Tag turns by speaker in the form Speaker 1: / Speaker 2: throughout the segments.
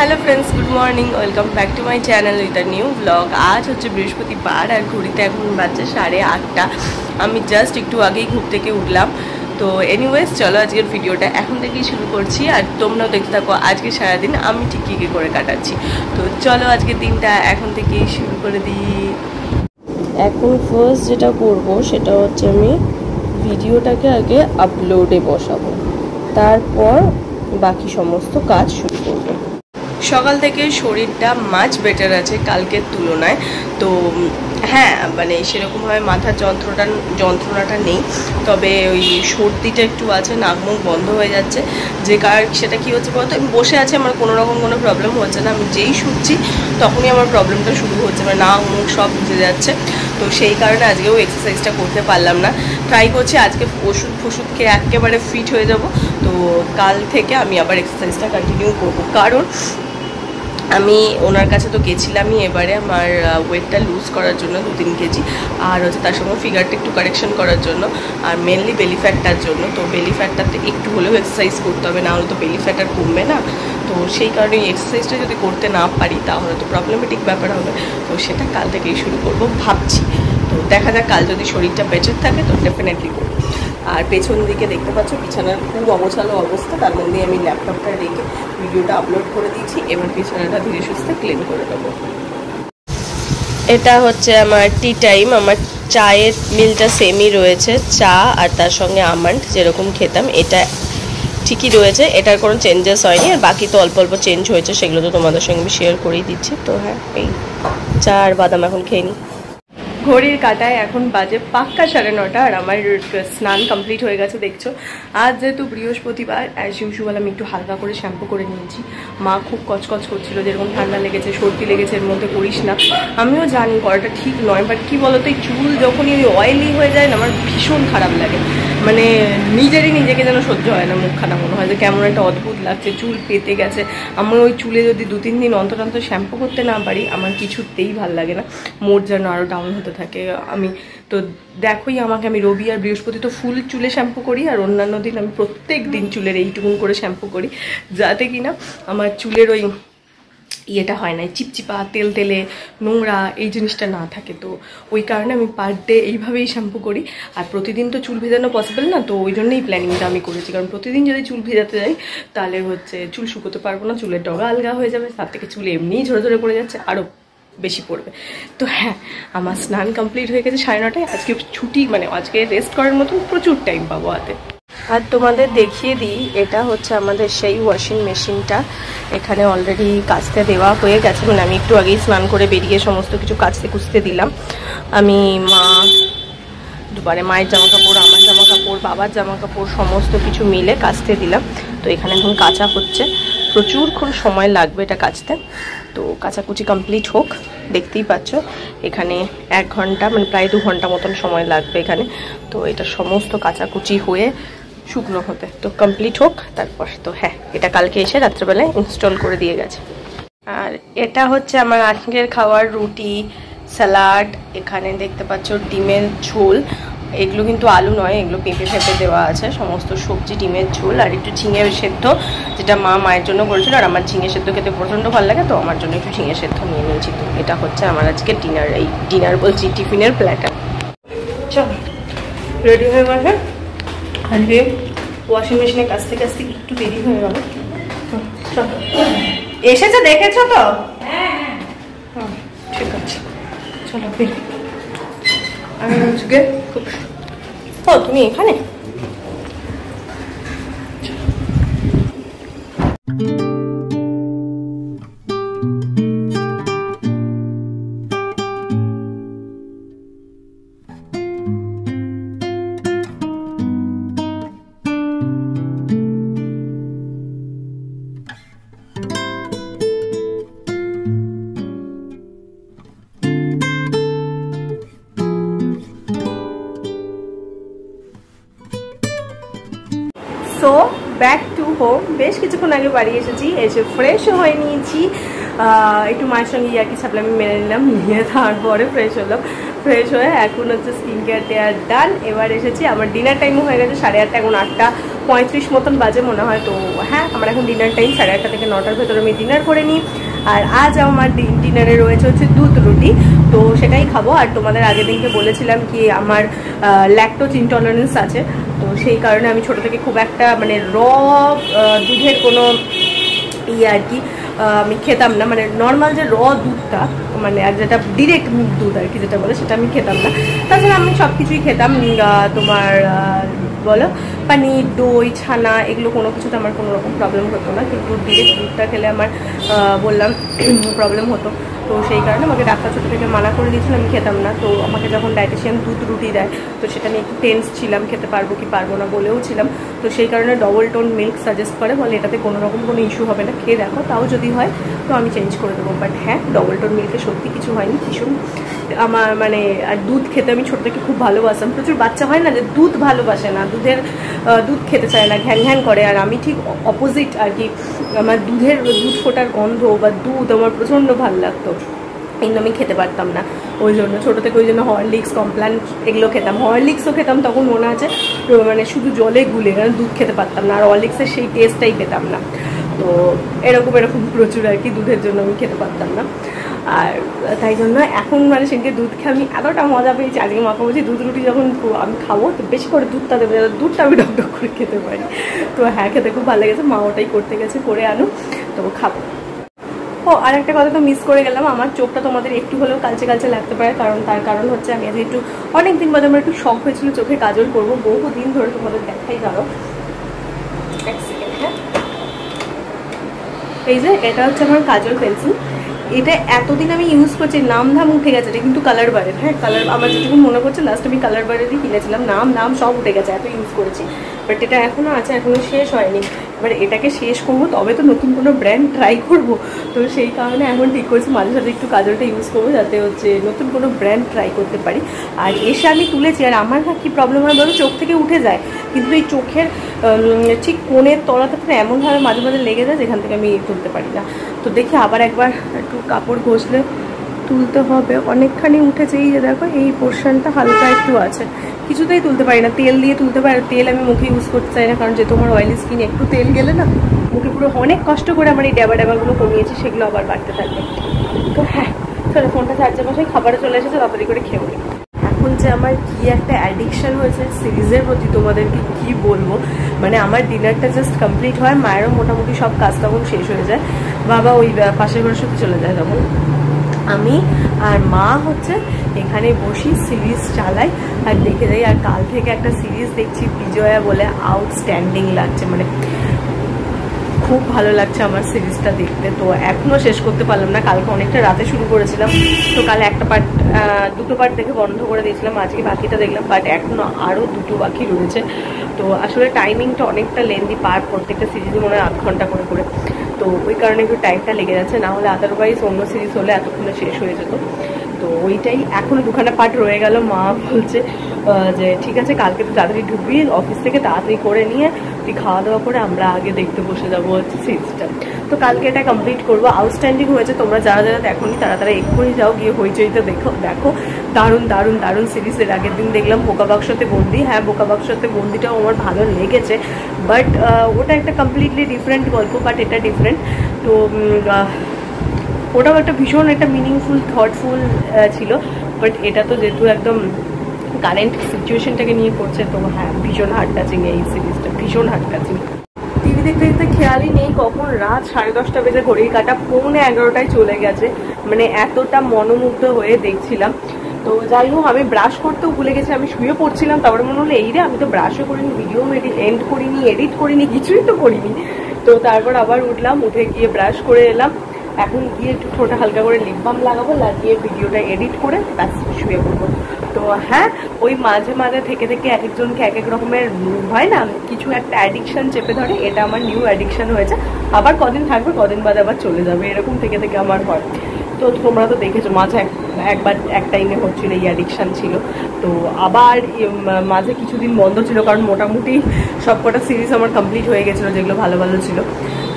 Speaker 1: Hello friends, good morning. Welcome back to my channel with a new blog. आज হচ্ছে বৃহস্পতিবার আর ঘড়িতে এখন বাজছে 8:30। আমি জাস্ট একটু আগেই ঘুম থেকে উঠলাম। তো এনিওয়েজ চলো আজকের ভিডিওটা এখন থেকেই শুরু করছি আর তোমরাও দেখতে থাকো আজকে সারাদিন আমি ঠিক কী করে কাটাচ্ছি। তো চলো আজকের দিনটা এখন থেকেই শুরু করে দিই। এখন ফার্স্ট যেটা করব সেটা হচ্ছে আমি ভিডিওটাকে আগে আপলোডে বসাবো, তারপর বাকি সমস্ত কাজ শুরু করব। সকাল থেকে শরীরটা মাচ বেটার আছে কালকের তুলনায়। তো হ্যাঁ, মানে সেরকমভাবে মাথার যন্ত্রণাটা নেই, তবে ওই সর্দিটা একটু আছে, নাক মুখ বন্ধ হয়ে যাচ্ছে। যে সেটা কী হচ্ছে বলতো, আমি বসে আছি, আমার কোনো রকম কোনো প্রবলেম হচ্ছে না। আমি যেই শুচ্ছি তখনই আমার প্রবলেমটা শুরু হচ্ছে, মানে নাক মুখ সব বুঝে যাচ্ছে। তো সেই কারণে আজকেও এক্সারসাইজটা করতে পারলাম না। ট্রাই করছি আজকে ওষুধ খেয়ে একেবারে ফিট হয়ে যাব। তো কাল থেকে আমি আবার এক্সারসাইজটা কন্টিনিউ করবো, কারণ আমি ওনার কাছে তো গেছিলামই এবারে আমার ওয়েটটা লুজ করার জন্য 2-3 কেজি, আর হচ্ছে তার সঙ্গে ফিগারটা একটু কারেকশন করার জন্য, আর মেনলি বেলি ফ্যাটটার জন্য। তো বেলি ফ্যাটটাতে একটু হলেও এক্সারসাইজ করতে হবে, না হলে তো বেলি ফ্যাট আর কমবে না। তো সেই কারণে এই এক্সারসাইজটা যদি করতে না পারি তাহলে তো প্রবলেমেটিক ব্যাপার হবে। তো সেটা কাল থেকেই শুরু করব ভাবছি। তো দেখা যাক, কাল যদি শরীরটা বেটার থাকে তো ডেফিনেটলি করবো। আর পেছন দিকে দেখতে পাচ্ছ বিছানার খুব অগোছালো অবস্থা, তার মধ্যে আমি ল্যাপটপটা রেখে ভিডিওটা আপলোড করে দিয়েছি। এবার বিছানাটা ধীরে সুস্থে ক্লিন করে দেবো। এটা হচ্ছে আমার টি টাইম। আমার চায়ের মিলটা সেমই রয়েছে, চা আর তার সঙ্গে আমন্ড যেরকম খেতাম এটা ঠিকই রয়েছে, এটার কোনো চেঞ্জেস হয়নি। আর বাকি তো অল্প অল্প চেঞ্জ হয়েছে, সেগুলো তো তোমাদের সঙ্গে আমি শেয়ার করেই দিচ্ছি। তো হ্যাঁ, এই চা আর বাদাম এখন খেয়ে নিই। ঘড়ির কাটায় এখন বাজে পাক্কা 9:30 আর আমার স্নান কমপ্লিট হয়ে গেছে দেখছো। আজ যেহেতু বৃহস্পতিবার, অ্যাজ ইউজুয়াল আমি একটু হালকা করে শ্যাম্পু করে নিয়েছি। মা খুব কচকচ করছিল, যেরকম ঠান্ডা লেগেছে সর্দি লেগেছে এর মধ্যে করিস না। আমিও জানি করাটা ঠিক নয়, বাট কী বলতো, এই চুল যখনই ওই অয়েলি হয়ে যায় না, আমার ভীষণ খারাপ লাগে। মানে নিজেকে যেন সহ্য হয় না, মুখখানা মনে হয় যে কেমন একটা অদ্ভুত লাগছে, চুল পেতে গেছে। আমার ওই চুলে যদি 2-3 দিন অন্তর অন্তর শ্যাম্পু করতে না পারি, আমার কিছুতেই ভাল লাগে না, মোড যেন আরও ডাউন হতে থাকে। আমি তো দেখোই আমাকে, আমি রবি আর বৃহস্পতি তো ফুল চুলে শ্যাম্পু করি, আর অন্যান্য দিন আমি প্রত্যেক দিন চুলের এইটুকুন করে শ্যাম্পু করি, যাতে কিনা আমার চুলের ওই ইয়েটা হয় না, চিপচিপা তেলে নোংরা এই জিনিসটা না থাকে। তো ওই কারণে আমি পার ডে এইভাবেই শ্যাম্পু করি। আর প্রতিদিন তো চুল ভেজানো পসিবল না, তো ওই জন্যই প্ল্যানিংটা আমি করেছি, কারণ প্রতিদিন যদি চুল ভেজাতে যাই তাহলে হচ্ছে চুল শুকোতে পারবো না, চুলের ডগা আলগা হয়ে যাবে, তার থেকে চুল এমনিই ঝরে ঝরে পড়ে যাচ্ছে, আরও বেশি পড়বে। তো হ্যাঁ, আমার স্নান কমপ্লিট হয়ে গেছে 9:30। আজকে ছুটি, মানে আজকে রেস্ট করার মতন প্রচুর টাইম পাবো হাতে। আর তোমাদের দেখিয়ে দিই, এটা হচ্ছে আমাদের সেই ওয়াশিং মেশিনটা। এখানে অলরেডি কাচতে দেওয়া হয়ে গেছে, মানে আমি একটু আগেই স্নান করে বেরিয়ে সমস্ত কিছু কাচতে কুচতে দিলাম। আমি দুবারে মায়ের জামা কাপড়, আমার জামা কাপড়, বাবার জামা কাপড় সমস্ত কিছু মিলে কাচতে দিলাম। তো এখানে এখন কাচা হচ্ছে, প্রচুরক্ষণ সময় লাগবে এটা কাচতে। তো কাচাকুচি কমপ্লিট হোক, দেখতেই পাচ্ছ এখানে 1 ঘন্টা, মানে প্রায় 2 ঘন্টা মতন সময় লাগবে এখানে। তো এটা সমস্ত কাচাকুচি হয়ে শুকনো হতে তো কমপ্লিট হোক তারপর। তো হ্যাঁ, এটা কালকে এসে রাত্রেবেলায় ইনস্টল করে দিয়ে গেছে। আর এটা হচ্ছে আমার আজকের খাওয়ার রুটি, স্যালাড, এখানে দেখতে পাচ্ছ ডিমের ঝোল। এগুলো কিন্তু আলু নয়, এগুলো পেঁপে ফেঁপে দেওয়া আছে, সমস্ত সবজি, ডিমের ঝোল, আর একটু ঝিঙে সেদ্ধ, যেটা মায়ের জন্য করেছিল। আর আমার ঝিঙে সেদ্ধ খেতে প্রচণ্ড ভালো লাগে, তো আমার জন্য একটু ঝিঙে সেদ্ধ নিয়ে নিয়েছি। তো এটা হচ্ছে আমার আজকে ডিনার, এই ডিনার বলছি টিফিনের প্ল্যাটার। চলো রেডি হয়ে গেছে। আজকে ওয়াশিং মেশিনের কাছ থেকে আসতে একটু দেরি হয়ে গেল। চলো, এসেছে দেখেছো তো? হ্যাঁ, ঠিক আছে, চলো বের। আমি আজকে খুব, ও তুমি এখানে? So back to home. বেশ কিছুক্ষণ আগে বাড়ি এসেছি, এসে ফ্রেশও হয়ে নিয়েছি, একটু মায়ের সঙ্গে ইয়ার্কি ছাপলামি মেনে নিলাম, নিয়ে তারপরে ফ্রেশ হলাম। ফ্রেশ হয়ে এখন হচ্ছে স্কিন কেয়ার টেয়ার ডান। এবার এসেছি, আমার ডিনার টাইমও হয়ে গেছে 8:30, এখন 8:35 মতন বাজে মনে হয়। তো হ্যাঁ, আমার এখন ডিনার টাইম 8:30 থেকে 9টার ভেতরে আমি ডিনার করে নিই। আর আজ আমার ডিনারে রয়েছে হচ্ছে দুধ রুটি, তো সেটাই খাবো। আর তোমাদের আগের দিনকে বলেছিলাম কি আমার ল্যাকটোজ ইনটলারেন্স আছে, তো সেই কারণে আমি ছোটো থেকে খুব একটা মানে দুধের কোনো আর কি আমি খেতাম না, মানে নর্মাল যে দুধটা মানে আর যেটা ডিরেক্ট দুধ আর কি যেটা বলে সেটা আমি খেতাম না। তাছাড়া আমি সব কিছুই খেতাম, তোমার বলো পানির, দই, ছানা, এগুলো কোনো কিছুতে আমার কোনো রকম প্রবলেম হতো না, কিন্তু ডিরেক্ট দুধটা খেলে আমার বললাম প্রবলেম হতো। তো সেই কারণে আমাকে ডাক্তার ছোটো থেকে মানা করে দিয়েছিল, আমি খেতাম না। তো আমাকে যখন ডায়েটিশিয়ান দুধ রুটি দেয় তো সেটা নিয়ে একটু টেন্স ছিলাম, খেতে পারবো কি পারবো না বলেও ছিলাম। তো সেই কারণে ডবল টোন মিল্ক সাজেস্ট করে, বলে এটাতে কোনো রকম কোনো ইস্যু হবে না, খেয়ে দেখো, তাও যদি হয় তো আমি চেঞ্জ করে দেবো। বাট হ্যাঁ, ডবল টোন মিল্কে সত্যি কিছু হয়নি, ভীষণ আমার মানে আর দুধ খেতে আমি ছোটো থেকে খুব ভালোবাসতাম। প্রচুর বাচ্চা হয় না যে দুধ ভালোবাসে না, দুধ খেতে চায় না, ঘ্যান ঘ্যান করে, আর আমি ঠিক অপোজিট আর কি। আমার দুধ ফোটার গন্ধ বা দুধ আমার প্রচণ্ড ভালো লাগতো, কিন্তু আমি খেতে পারতাম না। ওই জন্য ছোটো থেকে ওই জন্য হরলিক্স, কমপ্ল্যান এগুলো খেতাম। হরলিক্সও খেতাম তখন মনে আছে, মানে শুধু জলে গুলে, কারণ দুধ খেতে পারতাম না, আর হরলিক্সের সেই টেস্টটাই পেতাম না। তো এরকম প্রচুর আর কি দুধের জন্য আমি খেতে পারতাম না। আর তাই জন্য এখন মানে সেদিকে দুধ খেয়ে আমি এতটা মজা পেয়েছি। আজকে মাকে বলছি দুধ রুটি যখন আমি খাবো তো বেশি করে দুধটা দেবে, দুধটা আমি ডক করে খেতে পারি। তো হ্যাঁ, খেতে খুব ভালো লেগেছে, মা ওটাই করতে গেছে, করে আনো তো খাবো। ও আর একটা কথা তো মিস করে গেলাম, আমার চোখটা তোমাদের একটু হলেও কালচে কালচে লাগতে পারে, তার কারণ হচ্ছে আমি আজকে একটু অনেকদিন বাদে আমার একটু শখ হয়েছিল চোখে কাজল করবো, বহুদিন ধরে তোমাদের দেখাই দাঁড়ো এক সেকেন্ড। হ্যাঁ, এই যে এটা হচ্ছে আমার কাজল পেন্সিল, এটা এতদিন আমি ইউজ করছি, নাম ধাম উঠে গেছে, এটা কিন্তু কালার বারের। হ্যাঁ, কালার আমার যেটুকু মনে করছে লাস্ট আমি কালার বারেরই কিনেছিলাম, নাম সব উঠে গেছে, এত ইউজ করেছি। বাট এটা এখনও আছে, এখনও শেষ হয়নি। এবার এটাকে শেষ করবো তবে তো নতুন কোনো ব্র্যান্ড ট্রাই করবো। তো সেই কারণে এখন ঠিক করছি মাঝে সাথে একটু কাজলটা ইউজ করবো, যাতে হচ্ছে নতুন কোনো ব্র্যান্ড ট্রাই করতে পারি। আর এসে আমি তুলেছি, আর আমার কী প্রবলেম হয় বলো, চোখ থেকে উঠে যায়, কিন্তু এই চোখের ঠিক কোণের তলাতে এমনভাবে মাঝে মাঝে লেগে যায় যেখান থেকে আমি তুলতে পারি না। তো দেখি আবার একবার একটু কাপড় ঘষলে তুলতে হবে। অনেকখানি উঠেছে, এই যে দেখো এই পোর্শনটা হালকা একটু আছে, কিছুতেই তুলতে পারি না। তেল দিয়ে তুলতে পারি, তেল আমি মুখে ইউজ করতে চাই না, কারণ যেহেতু আমার অয়েলি স্কিন, একটু তেল গেলে না মুখে পুরো অনেক কষ্ট করে আমার এই ড্যাবাগুলো কমিয়েছি, সেগুলো আবার বাড়তে থাকবে। তো হ্যাঁ, চলো ফোনটা চার্জে বসে, খাবারে চলে এসেছে, তাড়াতাড়ি করে খেয়ে নিই। এখন যে আমার কি একটা অ্যাডিকশান হয়েছে সিরিজের প্রতি, তোমাদেরকে কি বলবো। মানে আমার ডিনারটা জাস্ট কমপ্লিট হয়, মায়েরও মোটামুটি সব কাজ তখন শেষ হয়ে যায়, বাবা ওই পাশের ঘরের সাথে চলে যায়, তখন আমি আর মা হচ্ছে এখানে বসি, সিরিজ চালাই আর দেখে যাই। আর কাল থেকে একটা সিরিজ দেখছি বিজয়া বলে, আউটস্ট্যান্ডিং লাগছে, মানে খুব ভালো লাগছে আমার সিরিজটা দেখতে। তো এখনও শেষ করতে পারলাম না, কালকে অনেকটা রাতে শুরু করেছিলাম, তো কাল দুটো পার্ট দেখে বন্ধ করে দিয়েছিলাম, আজকে বাকিটা দেখলাম, বাট এখনও আরও দুটো বাকি রয়েছে। তো আসলে টাইমিংটা অনেকটা লেন্দি, প্রত্যেকটা সিরিজে মনে হয় 8 ঘন্টা করে করে, তো ওই কারণে একটু টাইমটা লেগে যাচ্ছে, না হলে আদারওয়াইজ অন্য সিরিজ হলে এতক্ষণে শেষ হয়ে যেত। তো ওইটাই, এখনও 2খানা পার্ট রয়ে গেল। মা বলছে যে ঠিক আছে কালকে তো তাড়াতাড়ি ঢুকবি অফিস থেকে, তাড়াতাড়ি করে নিয়ে তুই খাওয়া দাওয়া করে আমরা আগে দেখতে বসে যাবো হচ্ছে সিরিজটা। তো কালকে এটা কমপ্লিট করবো। আউটস্ট্যান্ডিং হয়েছে, তোমরা যারা যারা দেখোনি তারা এক্ষুনি যাও, গিয়ে হইচইতে দেখো, দারুণ দারুণ দারুণ সিরিজ। এর আগের দিন দেখলাম বোকা বাক্সতে বন্দি, হ্যাঁ বোকা বাক্সতে বন্দিটাও আমার ভালো লেগেছে, বাট ওটা একটা কমপ্লিটলি ডিফারেন্ট গল্প, বাট এটা ডিফারেন্ট। তো ওটাও একটা ভীষণ একটা মিনিংফুল, থটফুল ছিল, বাট এটা তো যেহেতু একদম কারেন্ট সিচুয়েশনটাকে নিয়ে করছে, তো হ্যাঁ ভীষণ হার্ট টাচিং এই সিরিজটা, ভীষণ হার্ট টাচিং। টিভি দেখতে দেখতে খেয়ালই নেই কখন রাত 10:30 বেজে, ঘড়ির কাঁটা 11:45 চলে গেছে, মানে এতটা মনোমুগ্ধ হয়ে দেখছিলাম। তো যাই হোক, আমি ব্রাশ করতেও ভুলে গেছি, আমি শুয়ে পড়ছিলাম, তারপরে মনে হলো এই রে আমি তো ব্রাশও করিনি, ভিডিও এন্ড করিনি, এডিট করিনি, কিছুই তো করিনি। তো তারপর আবার উঠলাম, উঠে গিয়ে ব্রাশ করে এলাম, এখন গিয়ে একটু ঠোঁটে হালকা করে লিপ বাম লাগাবো, লাগিয়ে ভিডিওটা এডিট করে ব্যাস শুয়ে পড়বো। তো হ্যাঁ, ওই মাঝে মাঝে থেকে এক একজনকে এক এক রকমের হয় না, কিছু একটা অ্যাডিকশান চেপে ধরে, এটা আমার নিউ অ্যাডিকশান হয়েছে। আবার কদিন থাকবে, কদিন বাদে আবার চলে যাবে, এরকম থেকে আমার হয়। তো তোমরা তো দেখেছো মাঝে একবার এক টাইমে হচ্ছিলো, এই অ্যাডিকশান ছিল। তো আবার মাঝে কিছুদিন বন্ধ ছিল, কারণ মোটামুটি সব কটা সিরিজ আমার কমপ্লিট হয়ে গেছিলো যেগুলো ভালো ভালো ছিল।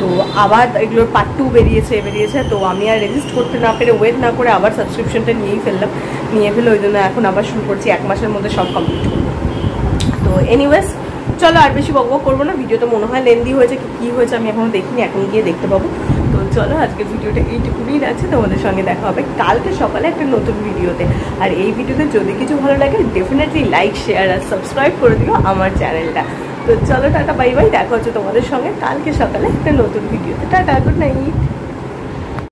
Speaker 1: তো আবার এগুলোর পার্ট 2 বেরিয়েছে। তো আমি আর রেজিস্ট করতে না পেরে, ওয়েট না করে আবার সাবস্ক্রিপশনটা নিয়ে ফেলে ওই জন্য এখন আবার শুরু করছি, 1 মাসের মধ্যে সব কমপ্লিট করবো। তো এনিওয়েজ চলো আর বেশি বকবক করবো না, ভিডিওটা মনে হয় লেন্দি হয়েছে, কি হয়েছে আমি এখনও দেখিনি, এখন গিয়ে দেখতে পাবো। তো চলো আজকের ভিডিওটা এইটুকুনি আছে, তোমাদের সঙ্গে দেখা হবে কালকে সকালে একটা নতুন ভিডিওতে। আর এই ভিডিওতে যদি কিছু ভালো লাগে ডেফিনেটলি লাইক, শেয়ার আর সাবস্ক্রাইব করে দিও আমার চ্যানেলটা। তো চলো টাটা বাই বাই, দেখা হচ্ছে তোমাদের সঙ্গে কালকে সকালে একটা নতুন ভিডিওতে। Tata, good night.